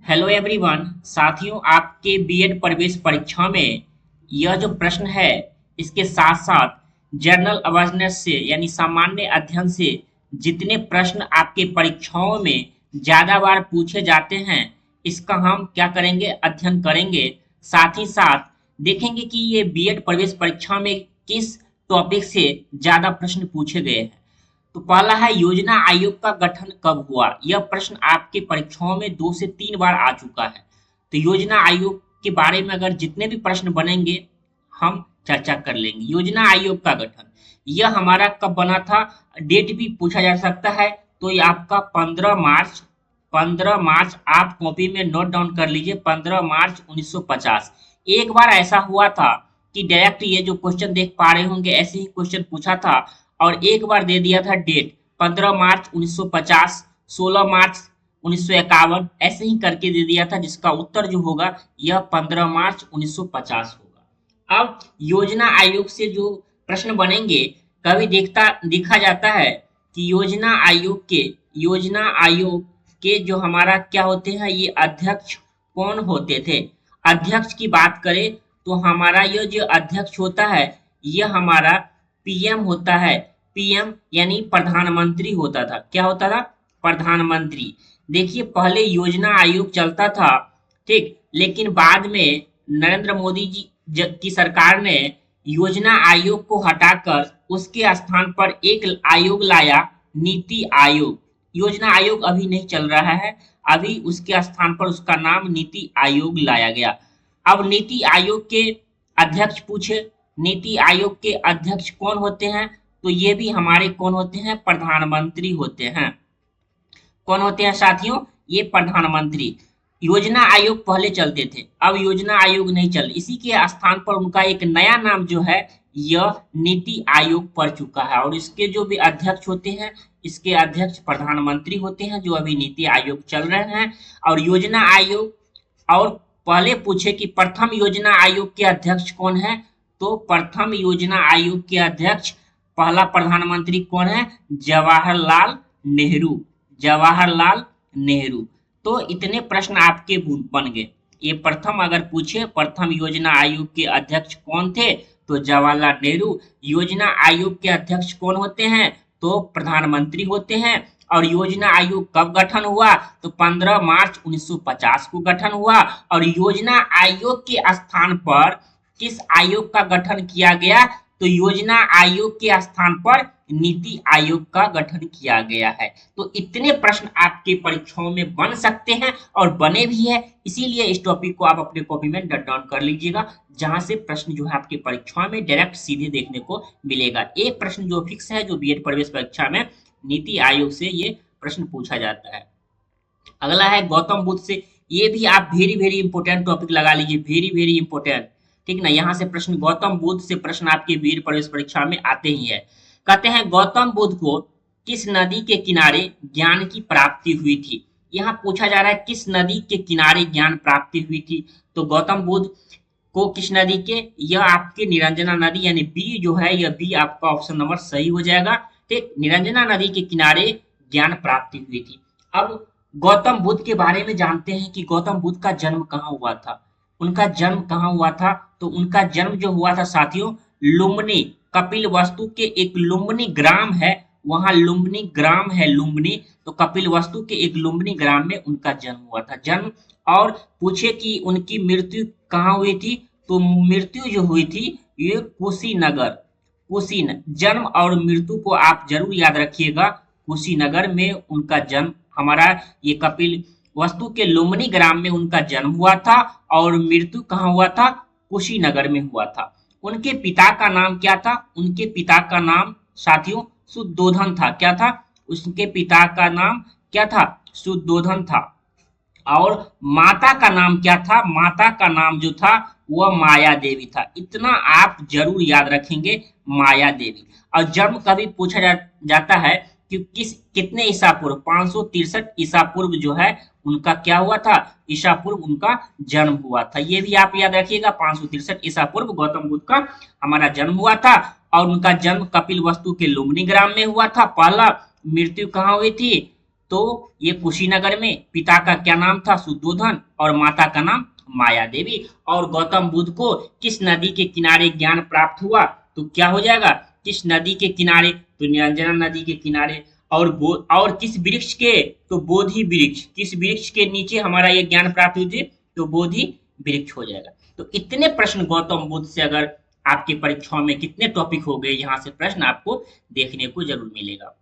Hello everyone. साथियों, आपके BEd प्रवेश परीक्षा में यह जो प्रश्न है, इसके साथ साथ जनरल अवेयरनेस से यानी सामान्य अध्ययन से जितने प्रश्न आपके परीक्षाओं में ज्यादा बार पूछे जाते हैं, इसका हम क्या करेंगे, अध्ययन करेंगे। साथ ही साथ देखेंगे कि ये बीएड प्रवेश परीक्षा में किस टॉपिक से ज्यादा प्रश्न पूछे गए हैं। तो पहला है, योजना आयोग का गठन कब हुआ। यह प्रश्न आपके परीक्षाओं में 2 से 3 बार आ चुका है। तो योजना आयोग के बारे में अगर जितने भी प्रश्न बनेंगे, हम चर्चा कर लेंगे। योजना आयोग का गठन यह हमारा कब बना था, डेट भी पूछा जा सकता है। तो ये आपका 15 मार्च, 15 मार्च आप कॉपी में नोट डाउन कर लीजिए, 15 मार्च 1950। एक बार ऐसा हुआ था कि डायरेक्ट ये जो क्वेश्चन देख पा रहे होंगे, ऐसे ही क्वेश्चन पूछा था और एक बार दे दिया था डेट 15 मार्च 1950, 16 मार्च 1951, ऐसे ही करके दे दिया था, जिसका उत्तर जो होगा यह 15 मार्च 1950 होगा। अब योजना आयोग से जो प्रश्न बनेंगे, कभी देखा जाता है कि योजना आयोग के जो हमारा क्या होते हैं, ये अध्यक्ष कौन होते थे। अध्यक्ष की बात करें तो हमारा यह जो अध्यक्ष होता है, यह हमारा पीएम होता है। पीएम यानी प्रधानमंत्री होता था। क्या होता था? प्रधानमंत्री। देखिए, पहले योजना आयोग चलता था, ठीक, लेकिन बाद में नरेंद्र मोदी जी की सरकार ने योजना आयोग को हटाकर उसके स्थान पर एक आयोग लाया, नीति आयोग। योजना आयोग अभी नहीं चल रहा है, अभी उसके स्थान पर उसका नाम नीति आयोग लाया गया। अब नीति आयोग के अध्यक्ष पूछे, नीति आयोग के अध्यक्ष कौन होते हैं, तो ये भी हमारे कौन होते हैं, प्रधानमंत्री होते हैं। कौन होते हैं साथियों, ये प्रधानमंत्री। योजना आयोग पहले चलते थे, अब योजना आयोग नहीं चल, इसी के स्थान पर उनका एक नया नाम जो है, यह नीति आयोग पड़ चुका है। और इसके जो भी अध्यक्ष होते हैं, इसके अध्यक्ष प्रधानमंत्री होते हैं, जो अभी नीति आयोग चल रहे हैं। और योजना आयोग, और पहले पूछे कि प्रथम योजना आयोग के अध्यक्ष कौन है, तो प्रथम योजना आयोग के अध्यक्ष पहला प्रधानमंत्री कौन है, जवाहरलाल नेहरू। जवाहरलाल नेहरू। तो इतने प्रश्न आपके बन गए। ये प्रथम अगर पूछे प्रथम योजना आयोग के अध्यक्ष कौन थे, तो जवाहरलाल नेहरू। योजना आयोग के अध्यक्ष कौन होते हैं, तो प्रधानमंत्री होते हैं। और योजना आयोग कब गठन हुआ, तो 15 मार्च 1950 को गठन हुआ। और योजना आयोग के स्थान पर किस आयोग का गठन किया गया, तो योजना आयोग के स्थान पर नीति आयोग का गठन किया गया है। तो इतने प्रश्न आपके परीक्षाओं में बन सकते हैं और बने भी है, इसीलिए इस टॉपिक को आप अपने कॉपी में नोट डाउन कर लीजिएगा, जहां से प्रश्न जो है आपके परीक्षा में डायरेक्ट सीधे देखने को मिलेगा। एक प्रश्न जो फिक्स है, जो बीएड प्रवेश परीक्षा में नीति आयोग से ये प्रश्न पूछा जाता है। अगला है गौतम बुद्ध से। ये भी आप वेरी वेरी इंपॉर्टेंट टॉपिक लगा लीजिए, वेरी वेरी इंपॉर्टेंट, ठीक ना। यहाँ से प्रश्न, गौतम बुद्ध से प्रश्न आपके बीएड प्रवेश परीक्षा में आते ही है। कहते हैं, गौतम बुद्ध को किस नदी के किनारे ज्ञान की प्राप्ति हुई थी। यहाँ पूछा जा रहा है किस नदी के किनारे ज्ञान प्राप्ति हुई थी, तो गौतम बुद्ध को किस नदी के, यह आपके निरंजना नदी, यानी बी जो है, यह बी आपका ऑप्शन नंबर सही हो जाएगा, ठीक। निरंजना नदी के किनारे ज्ञान प्राप्ति हुई थी। अब गौतम बुद्ध के बारे में जानते हैं कि गौतम बुद्ध का जन्म कहाँ हुआ था। उनका जन्म कहाँ हुआ था, तो उनका जन्म जो हुआ था साथियों, लुम्बिनी, कपिल वस्तु के एक लुम्बिनी ग्राम है, वहां लुम्बिनी ग्राम है, लुम्बिनी, तो कपिल वस्तु के एक लुम्बिनी ग्राम में उनका जन्म हुआ था। जन्म, और पूछे कि उनकी मृत्यु कहाँ हुई थी, तो मृत्यु जो हुई थी ये कुशीनगर। जन्म और मृत्यु को आप जरूर याद रखिएगा, कुशीनगर में उनका जन्म, हमारा ये कपिल वस्तु के लुम्बिनी ग्राम में उनका जन्म हुआ था और मृत्यु कहाँ हुआ था, कुशीनगर में हुआ था। उनके पिता का नाम क्या था, उनके पिता का नाम साथियों शुद्धोधन था। क्या था, उसके पिता का नाम क्या था, शुद्धोधन था। और माता का नाम क्या था, माता का नाम जो था वह माया देवी था। इतना आप जरूर याद रखेंगे, माया देवी। और जन्म कभी पूछा जाता है कि कितने ईसा पूर्व, 563 ईसा पूर्व जो है उनका क्या हुआ था, ईसा पूर्व उनका जन्म हुआ था। ये भी आप याद रखिएगा, 563 ईसा पूर्व गौतम बुद्ध का हमारा जन्म हुआ था। और उनका जन्म कपिल वस्तु के लुम्बिनी ग्राम में हुआ था। पहला मृत्यु कहाँ हुई थी, तो ये कुशीनगर में पिता का क्या नाम था? शुद्धोधन, और माता का नाम माया देवी। और गौतम बुद्ध को किस नदी के किनारे ज्ञान प्राप्त हुआ? तो क्या हो जाएगा? किस नदी के किनारे? तो निरंजना नदी के किनारे। और किस वृक्ष के? तो बोधि वृक्ष। किस वृक्ष के नीचे हमारा ये ज्ञान प्राप्त हुई थी? तो बोधि वृक्ष हो जाएगा। तो इतने प्रश्न गौतम बुद्ध से अगर आपके परीक्षाओं में कितने टॉपिक हो गए, यहाँ से प्रश्न आपको देखने को जरूर मिलेगा।